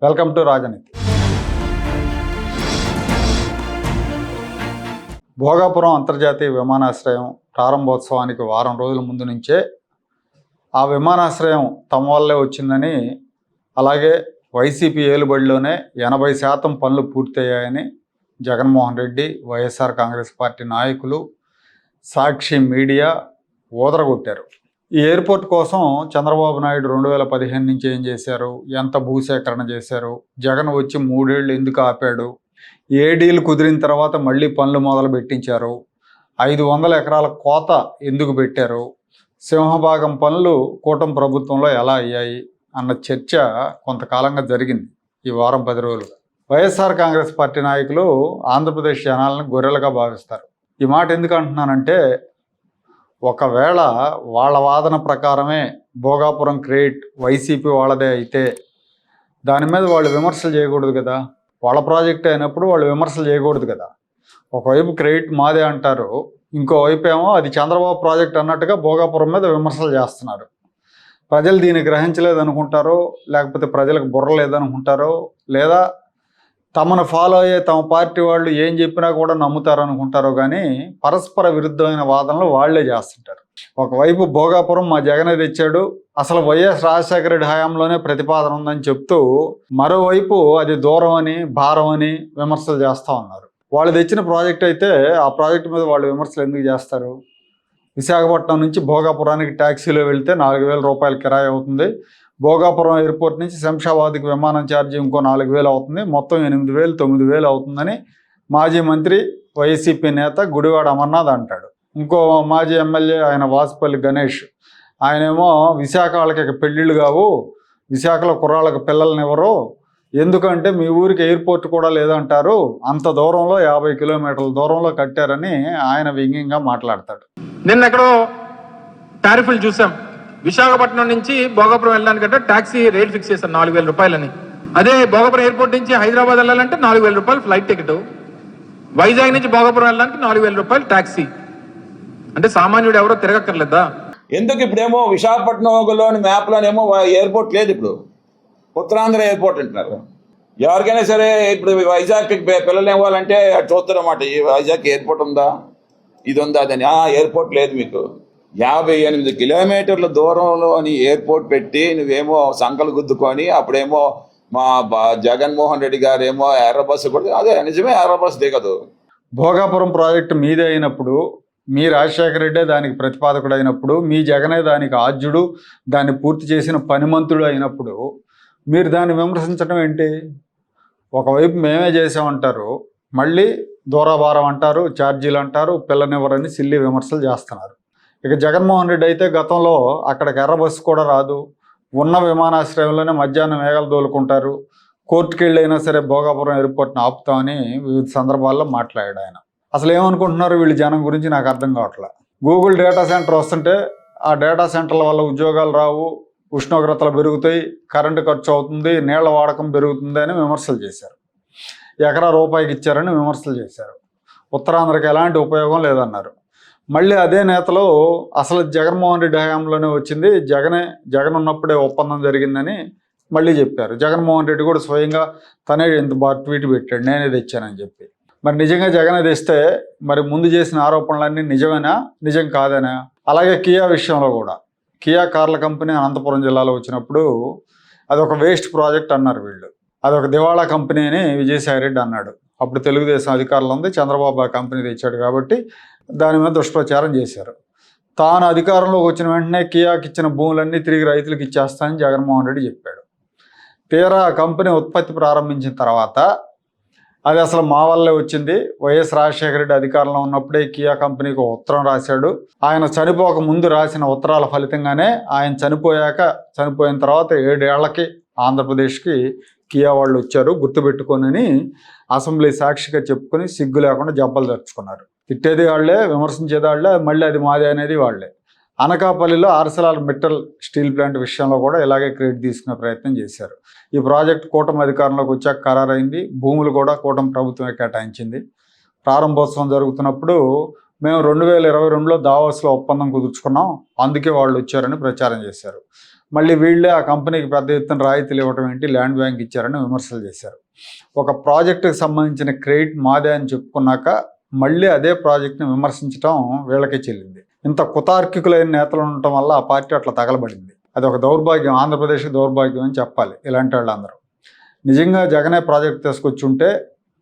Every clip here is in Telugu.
వెల్కమ్ టు రాజనీతి. భోగాపురం అంతర్జాతీయ విమానాశ్రయం ప్రారంభోత్సవానికి వారం రోజుల ముందు నుంచే ఆ విమానాశ్రయం తమ వల్లే వచ్చిందని, అలాగే వైసీపీ ఏలుబడిలోనే 80% పనులు పూర్తయ్యాయని జగన్మోహన్ రెడ్డి, వైఎస్ఆర్ కాంగ్రెస్ పార్టీ నాయకులు, సాక్షి మీడియా ఊదరగొట్టారు. ఈ ఎయిర్పోర్ట్ కోసం చంద్రబాబు నాయుడు 2015 నుంచి ఏం చేశారు, ఎంత భూసేకరణ చేశారు, జగన్ వచ్చి 3 ఏళ్ళు ఎందుకు ఆపాడు, ఏ డీల్ కుదిరిన తర్వాత మళ్ళీ పనులు మొదలు పెట్టించారు, 500 ఎకరాల కోత ఎందుకు పెట్టారు, సింహభాగం పనులు కూటమి ప్రభుత్వంలో ఎలా అయ్యాయి అన్న చర్చ కొంతకాలంగా జరిగింది. ఈ వారం 10 రోజులుగా వైఎస్ఆర్ కాంగ్రెస్ పార్టీ నాయకులు ఆంధ్రప్రదేశ్ జనాలను గొర్రెలుగా భావిస్తారు. ఈ మాట ఎందుకు అంటున్నానంటే, ఒకవేళ వాళ్ళ వాదన ప్రకారమే భోగాపురం క్రెడిట్ వైసీపీ వాళ్ళదే అయితే దాని మీద వాళ్ళు విమర్శలు చేయకూడదు కదా. వాళ్ళ ప్రాజెక్ట్ అయినప్పుడు వాళ్ళు విమర్శలు చేయకూడదు కదా. ఒకవైపు క్రెడిట్ మాదే అంటారు, ఇంకోవైపు ఏమో అది చంద్రబాబు ప్రాజెక్ట్ అన్నట్టుగా భోగాపురం మీద విమర్శలు చేస్తున్నారు. ప్రజలు దీన్ని గ్రహించలేదనుకుంటారో, లేకపోతే ప్రజలకు బుర్ర లేదనుకుంటారో, లేదా తమను ఫాలో అయ్యే తమ పార్టీ వాళ్ళు ఏం చెప్పినా కూడా నమ్ముతారు అనుకుంటారో, కానీ పరస్పర విరుద్ధమైన వాదనలు వాళ్లే చేస్తుంటారు. ఒకవైపు భోగాపురం మా జగనే తెచ్చాడు, అసలు వైఎస్ రాజశేఖర రెడ్డి హయాంలోనే ప్రతిపాదన ఉందని చెప్తూ, మరోవైపు అది దూరం అని, భారం అని విమర్శలు చేస్తూ ఉన్నారు. వాళ్ళు తెచ్చిన ప్రాజెక్ట్ అయితే ఆ ప్రాజెక్టు మీద వాళ్ళు విమర్శలు ఎందుకు చేస్తారు? విశాఖపట్నం నుంచి భోగాపురానికి ట్యాక్సీలో వెళ్తే 4,000 రూపాయలు కిరాయి అవుతుంది. భోగాపురం ఎయిర్పోర్ట్ నుంచి శంషాబాద్కి విమానం ఛార్జీ ఇంకో 4,000 అవుతుంది. మొత్తం 8,000, 9,000 అవుతుందని మాజీ మంత్రి, వైసీపీ నేత గుడివాడ అమర్నాథ్ అంటాడు. ఇంకో మాజీ ఎమ్మెల్యే ఆయన వాసుపల్లి గణేష్, ఆయనేమో విశాఖ వాళ్ళకి పెళ్ళిళ్ళు కావు, విశాఖలో కుర్రాళ్ళకి పిల్లల్నివ్వరు, ఎందుకంటే మీ ఊరికి ఎయిర్పోర్ట్ కూడా లేదంటారు, అంత దూరంలో 50 కిలోమీటర్ల దూరంలో కట్టారని ఆయన వ్యంగ్యంగా మాట్లాడతాడు. నిన్న ఎక్కడో టారిఫ్లు చూసాం, విశాఖపట్నం నుంచి భోగాపురం వెళ్ళడానికంటే ట్యాక్సీ రేట్ ఫిక్స్ చేశారు 4,000 రూపాయలని. అదే భోగాపురం ఎయిర్పోర్ట్ నుంచి హైదరాబాద్ వెళ్ళాలంటే 4,000 రూపాయలు ఫ్లైట్ టికెట్, వైజాగ్ నుంచి భోగాపురం వెళ్ళడానికి 4,000 రూపాయలు ట్యాక్సీ. అంటే సామాన్యుడు ఎవరో తిరగక్కర్లేదా? ఎందుకు ఇప్పుడేమో విశాఖపట్నంలోని మ్యాప్లోనేమో ఎయిర్పోర్ట్ లేదు, ఇప్పుడు ఉత్తరాంధ్ర ఎయిర్పోర్ట్ అంటున్నారు. ఎవరికైనా సరే ఇప్పుడు వైజాగ్కి పిల్లలు ఇవ్వాలంటే చూస్తారన్నమాట, ఈ వైజాగ్ ఎయిర్పోర్ట్ ఉందా, ఇది ఉందా, అదని. ఎయిర్పోర్ట్ లేదు మీకు. 58 కిలోమీటర్ల దూరంలోని ఎయిర్పోర్ట్ పెట్టి నువ్వేమో సంకలు గుద్దుకొని, అప్పుడేమో మా జగన్మోహన్ రెడ్డి గారు ఏమో ఎర్ర బస్సు కూడా, అదే నిజమే, ఎర్ర బస్సు దిగదు. భోగాపురం ప్రాజెక్టు మీదే అయినప్పుడు, మీ రాజశేఖర రెడ్డే దానికి ప్రతిపాదకుడు అయినప్పుడు, మీ జగనే దానికి ఆద్యుడు, దాన్ని పూర్తి చేసిన పనిమంతుడు అయినప్పుడు మీరు దాన్ని విమర్శించడం ఏంటి? ఒకవైపు మేమే చేసామంటారు, మళ్ళీ దూరాభారం అంటారు, ఛార్జీలు అంటారు, పిల్లనివ్వరని సిల్లి విమర్శలు చేస్తున్నారు. ఇక జగన్మోహన్ రెడ్డి అయితే గతంలో అక్కడికి ఎర్ర బస్సు కూడా రాదు, ఉన్న విమానాశ్రయంలోనే మధ్యాహ్నం వేగలు దోలుకుంటారు, కోర్టుకి వెళ్ళైనా సరే భోగాపురం ఎయిర్పోర్ట్ని ఆపుతామని వివిధ సందర్భాల్లో మాట్లాడాడు ఆయన. అసలు ఏమనుకుంటున్నారు వీళ్ళు జనం గురించి నాకు అర్థం కావట్లే. గూగుల్ డేటా సెంటర్ వస్తుంటే ఆ డేటా సెంటర్ల వల్ల ఉద్యోగాలు రావు, ఉష్ణోగ్రతలు పెరుగుతాయి, కరెంటు ఖర్చు అవుతుంది, నీళ్ల వాడకం పెరుగుతుంది అని విమర్శలు చేశారు. ఎకరా రూపాయికి ఇచ్చారని విమర్శలు చేశారు. ఉత్తరాంధ్రకి ఎలాంటి ఉపయోగం లేదన్నారు. మళ్ళీ అదే నేతలు అసలు జగన్మోహన్ రెడ్డి హయాంలోనే వచ్చింది, జగన్ ఉన్నప్పుడే ఒప్పందం జరిగిందని మళ్ళీ చెప్పారు. జగన్మోహన్ రెడ్డి కూడా స్వయంగా తనే ఇంత బాగా ట్వీట్ పెట్టాడు, నేనే తెచ్చానని చెప్పి. మరి నిజంగా జగనే తెస్తే మరి ముందు చేసిన ఆరోపణలన్నీ నిజమేనా, నిజం కాదేనా? అలాగే కియా విషయంలో కూడా, కియా కార్ల కంపెనీ అనంతపురం జిల్లాలో వచ్చినప్పుడు అదొక వేస్ట్ ప్రాజెక్ట్ అన్నారు వీళ్ళు, అదొక దివాళా కంపెనీ అని విజయసాయి రెడ్డి అన్నాడు. అప్పుడు తెలుగుదేశం అధికారంలో ఉంది, చంద్రబాబు ఆ కంపెనీ తెచ్చాడు కాబట్టి దాని మీద దుష్ప్రచారం చేశారు. తాను అధికారంలోకి వచ్చిన వెంటనే కియాకి ఇచ్చిన భూములన్నీ తిరిగి రైతులకు ఇచ్చేస్తానని జగన్మోహన్ రెడ్డి చెప్పాడు. తీరా ఆ కంపెనీ ఉత్పత్తి ప్రారంభించిన తర్వాత అది అసలు మా వల్లే వచ్చింది, వైఎస్ రాజశేఖర రెడ్డి అధికారంలో ఉన్నప్పుడే కియా కంపెనీకి ఒక ఉత్తరం రాశాడు, ఆయన చనిపోక ముందు రాసిన ఉత్తరాల ఫలితంగానే ఆయన చనిపోయిన తర్వాత 7 ఏళ్లకి ఆంధ్రప్రదేశ్కి కియా వాళ్ళు వచ్చారు, గుర్తుపెట్టుకోనని అసెంబ్లీ సాక్షిగా చెప్పుకొని సిగ్గు లేకుండా జబ్బలు తెచ్చుకున్నారు. తిట్టేది వాళ్లే, విమర్శించేది వాళ్లే, మళ్ళీ అది మాదే అనేది వాళ్లే. అనకాపల్లిలో ఆర్సెలర్ మిట్టల్ స్టీల్ ప్లాంట్ విషయంలో కూడా ఇలాగే క్రెడిట్ తీసుకునే ప్రయత్నం చేశారు. ఈ ప్రాజెక్ట్ కూటమి అధికారంలోకి వచ్చాక ఖరారైంది, భూములు కూడా కూటమి ప్రభుత్వమే కేటాయించింది. ప్రారంభోత్సవం జరుగుతున్నప్పుడు మేము 2022లో దావోస్లో ఒప్పందం కుదుర్చుకున్నాం, అందుకే వాళ్ళు వచ్చారని ప్రచారం చేశారు. మళ్ళీ వీళ్ళే ఆ కంపెనీకి పెద్ద ఎత్తున రాయితీలు ఇవ్వడం ఏంటి, ల్యాండ్ బ్యాంక్ ఇచ్చారని విమర్శలు చేశారు. ఒక ప్రాజెక్టుకి సంబంధించిన క్రెడిట్ మాదే అని చెప్పుకున్నాక మళ్ళీ అదే ప్రాజెక్ట్ని విమర్శించడం వీళ్ళకే చెల్లింది. ఇంత కుతార్కికులైన నేతలు ఉండటం వల్ల ఆ పార్టీ అట్లా తగలబడింది. అది ఒక దౌర్భాగ్యం, ఆంధ్రప్రదేశ్కి దౌర్భాగ్యం అని చెప్పాలి ఇలాంటి వాళ్ళందరూ. నిజంగా జగనే ప్రాజెక్ట్ తీసుకొచ్చి ఉంటే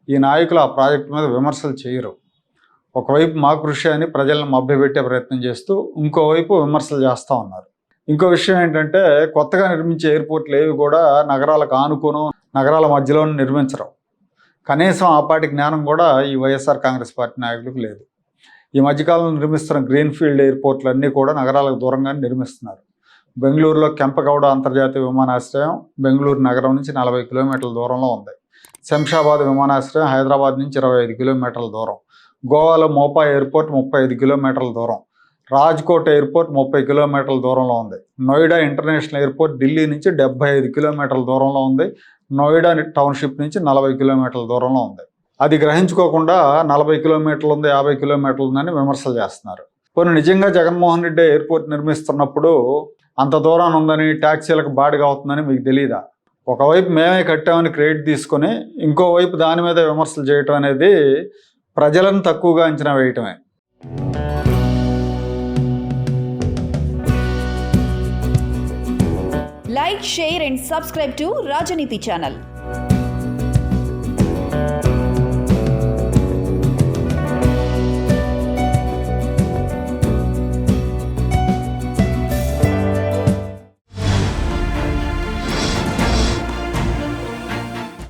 ఈ నాయకులు ఆ ప్రాజెక్టు మీద విమర్శలు చేయరు. ఒకవైపు మా కృషి అని ప్రజలను మభ్యపెట్టే ప్రయత్నం చేస్తూ ఇంకోవైపు విమర్శలు చేస్తూ ఉన్నారు. ఇంకో విషయం ఏంటంటే కొత్తగా నిర్మించే ఎయిర్పోర్ట్లు ఏవి కూడా నగరాలకు ఆనుకోను, నగరాల మధ్యలోనూ నిర్మించరు. కనీసం ఆ పాటి జ్ఞానం కూడా ఈ వైఎస్ఆర్ కాంగ్రెస్ పార్టీ నాయకులకు లేదు. ఈ మధ్యకాలంలో నిర్మిస్తున్న గ్రీన్ఫీల్డ్ ఎయిర్పోర్ట్లు అన్నీ కూడా నగరాలకు దూరంగానే నిర్మిస్తున్నారు. బెంగళూరులో కెంపగౌడ అంతర్జాతీయ విమానాశ్రయం బెంగళూరు నగరం నుంచి 40 కిలోమీటర్ల దూరంలో ఉంది. శంషాబాద్ విమానాశ్రయం హైదరాబాద్ నుంచి 25 కిలోమీటర్ల దూరం. గోవాలో మోపా ఎయిర్పోర్ట్ 35 కిలోమీటర్ల దూరం. రాజ్కోట్ ఎయిర్పోర్ట్ 30 కిలోమీటర్ల దూరంలో ఉంది. నోయిడా ఇంటర్నేషనల్ ఎయిర్పోర్ట్ ఢిల్లీ నుంచి 75 కిలోమీటర్ల దూరంలో ఉంది. నోయిడా టౌన్షిప్ నుంచి 40 కిలోమీటర్ల దూరంలో ఉంది. అది గ్రహించుకోకుండా 40 కిలోమీటర్లు ఉంది, 50 కిలోమీటర్లు ఉందని విమర్శలు చేస్తున్నారు. కొన్ని నిజంగా జగన్మోహన్ రెడ్డి ఎయిర్పోర్ట్ నిర్మిస్తున్నప్పుడు అంత దూరాన్ని ఉందని, ట్యాక్సీలకు బాడిగా అవుతుందని మీకు తెలియదా? ఒకవైపు మేమే కట్టామని క్రెడిట్ తీసుకొని ఇంకోవైపు దాని మీద విమర్శలు చేయటం అనేది ప్రజలను తక్కువగా అంచనా వేయటమే. Like, share and subscribe to Rajaniti channel.